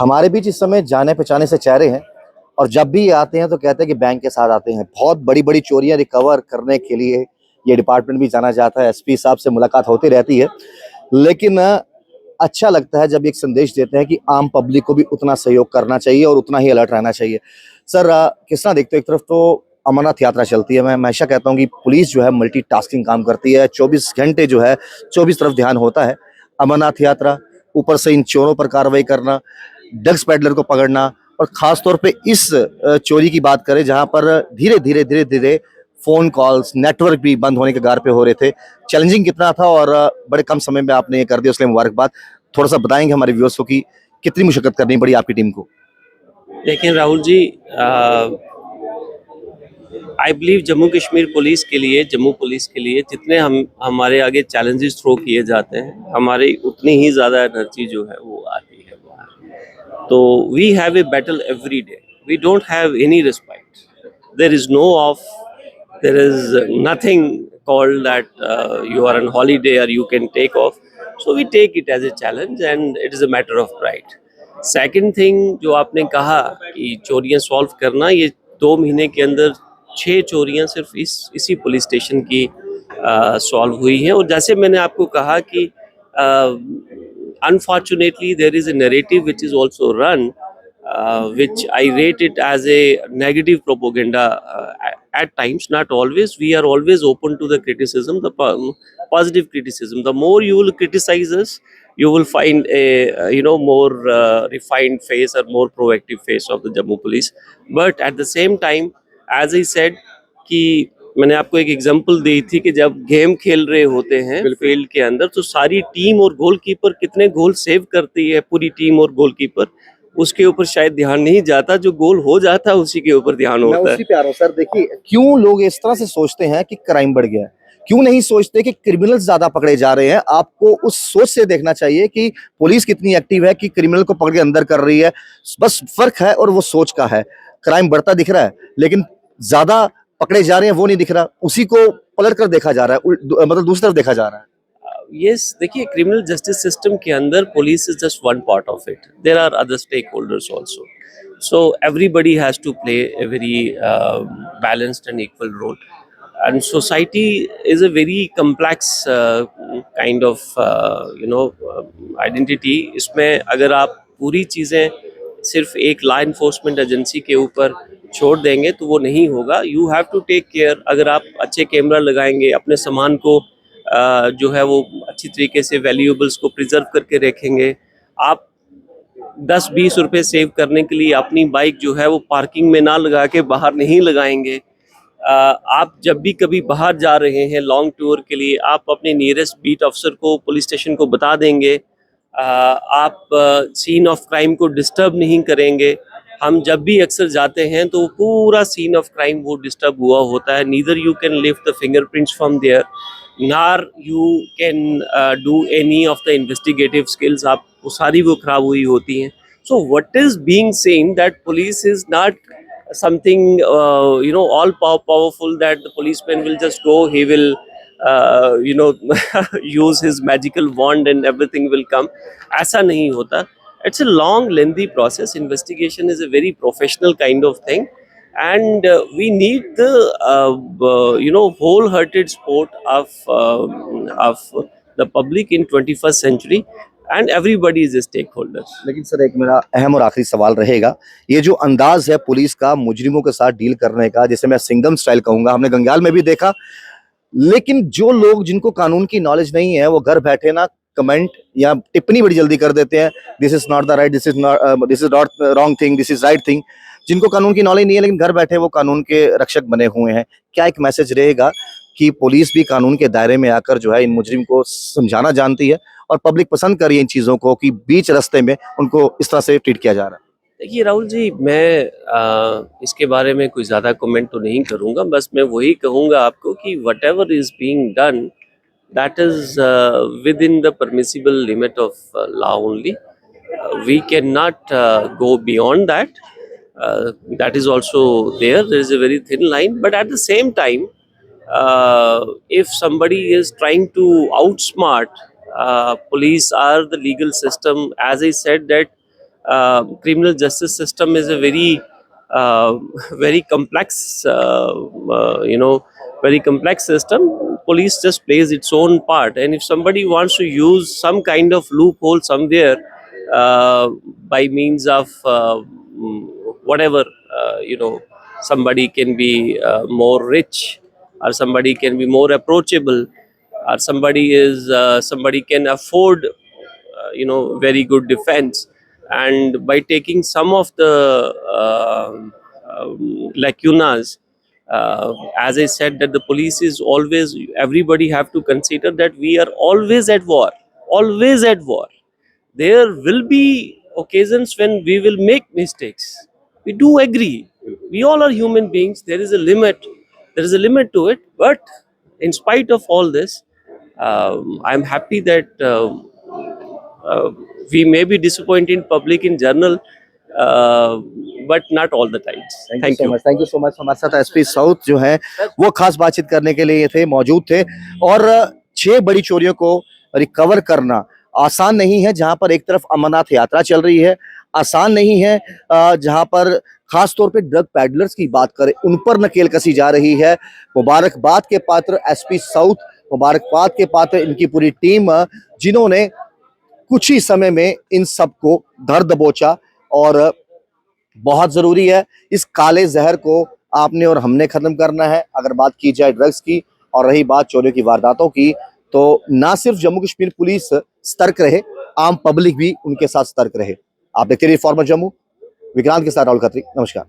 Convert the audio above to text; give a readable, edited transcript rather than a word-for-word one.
हमारे बीच इस समय जाने पहचाने से चेहरे हैं और जब भी ये आते हैं तो कहते हैं कि बैंक के साथ आते हैं। बहुत बड़ी-बड़ी चोरियां रिकवर करने के लिए ये डिपार्टमेंट भी जाना जाता है। एसपी साहब से मुलाकात होती रहती है। लेकिन अच्छा लगता है जब एक संदेश देते हैं कि आम पब्लिक को भी उतना सहयोग करना चाहिए और उतना ही अलर्ट रहना चाहिए। सर किस तरह देखते हो? एक तरफ तो अमरनाथ यात्रा चलती है। मैं हमेशा कहता हूँ कि पुलिस जो है मल्टीटास्किंग काम करती है। 24 घंटे जो है 24 तरफ ध्यान होता है। अमरनाथ यात्रा, ऊपर से इन चोरों पर कार्रवाई करना, ड्रग्स पेडलर को पकड़ना और खास तौर पे इस चोरी की बात करें जहां पर धीरे धीरे फोन कॉल्स नेटवर्क भी बंद होने के गार पे हो रहे थे। चैलेंजिंग कितना था और बड़े कम समय में आपने ये कर दिया, उसके लिए मुबारकबाद। थोड़ा सा बताएंगे हमारे व्यूअर्स को कि कितनी मुशक्कत करनी पड़ी आपकी टीम को? लेकिन Rahul ji, I believe Jammu Kashmir police के लिए, जम्मू पुलिस के लिए जितने हम हमारे आगे चैलेंजेस थ्रो किए जाते हैं, हमारी उतनी ही ज़्यादा एनर्जी जो है वो आती है बाहर। तो we have a battle every day, we don't have any respect, there is no off, there is nothing called that you are on holiday or you can take off. So we take it as a challenge and it is a matter of pride. Second thing जो आपने कहा कि चोरियां solve करना, ये 2 महीने के अंदर 6 चोरियां सिर्फ इसी पुलिस स्टेशन की सॉल्व हुई हैं। और जैसे मैंने आपको कहा कि unfortunately there is a narrative which is also run, which I rate it as a negative propaganda at times, not always. We are always open to the criticism, the positive criticism. The more you will criticize us, you will find a more refined face or more proactive face of the Jammu police. But at the same time, as I said, कि मैंने आपको एक example दी थी कि जब game खेल रहे होते हैं फील्ड के अंदर, तो सारी टीम और गोलकीपर कितने गोल सेव करती है, पूरी टीम और गोलकीपर, उसके ऊपर शायद ध्यान नहीं जाता। जो गोल हो जाता है उसी के ऊपर ध्यान मैं होता है। उसी पे आ रहा हूँ सर। देखिए क्यों लोग इस तरह से सोचते हैं कि क्राइम बढ़ गया है, क्यों नहीं सोचते कि क्रिमिनल्स ज्यादा पकड़े जा रहे हैं? आपको उस सोच से देखना चाहिए कि पुलिस कितनी एक्टिव है कि क्रिमिनल को पकड़ के अंदर कर रही है। बस फर्क है और वो सोच का है। क्राइम बढ़ता दिख रहा है लेकिन ज्यादा पकड़े जा रहे हैं वो नहीं दिख रहा, उसी को पलट कर देखा जा रहा है, मतलब दूसरी तरफ देखा जा रहा है। यस, देखिए, क्रिमिनल जस्टिस सिस्टम के अंदर police is just one part of it, there are other stakeholders also, so everybody has to play a very balanced and equal role. And society is a very complex kind of identity. इसमें अगर आप पूरी चीज़ें सिर्फ एक law enforcement agency के ऊपर छोड़ देंगे तो वो नहीं होगा। You have to take care. अगर आप अच्छे कैमरा लगाएंगे, अपने सामान को जो है वो अच्छी तरीके से वैल्यूएबल्स को प्रिजर्व करके रखेंगे, आप 10-20 रुपए सेव करने के लिए अपनी बाइक जो है वो पार्किंग में ना लगा के बाहर नहीं लगाएंगे। आप जब भी कभी बाहर जा रहे हैं लॉन्ग टूर के लिए, आप अपने नियरेस्ट बीट ऑफिसर को, पुलिस स्टेशन को बता देंगे। आप सीन ऑफ क्राइम को डिस्टर्ब नहीं करेंगे। हम जब भी अक्सर जाते हैं तो पूरा सीन ऑफ क्राइम वो डिस्टर्ब हुआ होता है। Neither you can lift the fingerprints from there, nor you can do any of the investigative skills, आप वो सारी वो खराब हुई होती हैं। So what is being seen that police is not something all powerful, that the policeman will just go, he will use his magical wand and everything will come. ऐसा नहीं होता। It's a long lengthy process. Investigation is a very professional kind of thing, and we need the wholehearted support of the public in 21st century, and everybody is a stakeholder. लेकिन sir एक मेरा अहम और आखिरी सवाल रहेगा, ये जो अंदाज है पुलिस का मुजरिमों के साथ डील करने का, जैसे मैं सिंघम स्टाइल कहूंगा, हमने गंगाल में भी देखा। लेकिन जो लोग जिनको कानून की नॉलेज नहीं है वो घर बैठे ना कमेंट या टिप्पणी बड़ी जल्दी कर देते हैं, this is not the right, this is not wrong thing, this is right thing. जिनको कानून की नॉलेज नहीं है लेकिन घर बैठे वो कानून के रक्षक बने हुए हैं। क्या एक मैसेज रहेगा कि पुलिस भी कानून के दायरे में आकर जो है इन मुजरिम को समझाना जानती है और पब्लिक पसंद कर रही है इन चीजों को कि बीच रास्ते में उनको इस तरह से ट्रीट किया जा रहा है? देखिए राहुल जी, मैं इसके बारे में कोई ज़्यादा कमेंट तो नहीं करूँगा। बस मैं वही कहूँगा आपको कि what ever is being done, that is with in the permissible limit of law only. We cannot go beyond that. That is also there. There is a very thin line. But at the same time, if somebody is trying to outsmart police or the legal system, as I said, that criminal justice system is a uh, very complex, very complex system. Police just plays its own part, and if somebody wants to use some kind of loophole somewhere uh, by means of whatever, somebody can be more rich, or somebody can be more approachable, or somebody can afford very good defense, and by taking some of the lacunas, as I said, that the police is always, everybody have to consider that we are always at war, always at war. There will be occasions when we will make mistakes, we do agree, we all are human beings, there is a limit, there is a limit to it, but in spite of all this, I'm happy that uh, we may be disappointing public in general, uh, but not all the times. Thank you Thank so you. Much, thank you so much. हमारे साथ SP south जो है वो खास बातचीत करने के लिए थे, मौजूद थे। और 6 बड़ी चोरियों को रिकवर करना आसान नहीं है, जहां पर एक तरफ अमरनाथ यात्रा चल रही है, आसान नहीं है जहां पर खास तौर पे ड्रग पैडलर्स की बात करें, उन पर नकेल कसी जा रही है। मुबारकबाद के पात्र एसपी साउथ, मुबारकबाद के पात्र इनकी पूरी टीम, जिन्होंने कुछ ही समय में इन सबको धर दबोचा। और बहुत जरूरी है इस काले जहर को आपने और हमने खत्म करना है। अगर बात की जाए ड्रग्स की और रही बात चोरियों की वारदातों की, तो ना सिर्फ जम्मू कश्मीर पुलिस सतर्क रहे, आम पब्लिक भी उनके साथ सतर्क रहे। आप देखते रहिए फॉर्मर जम्मू, विक्रांत के साथ राहुल खत्री। नमस्कार।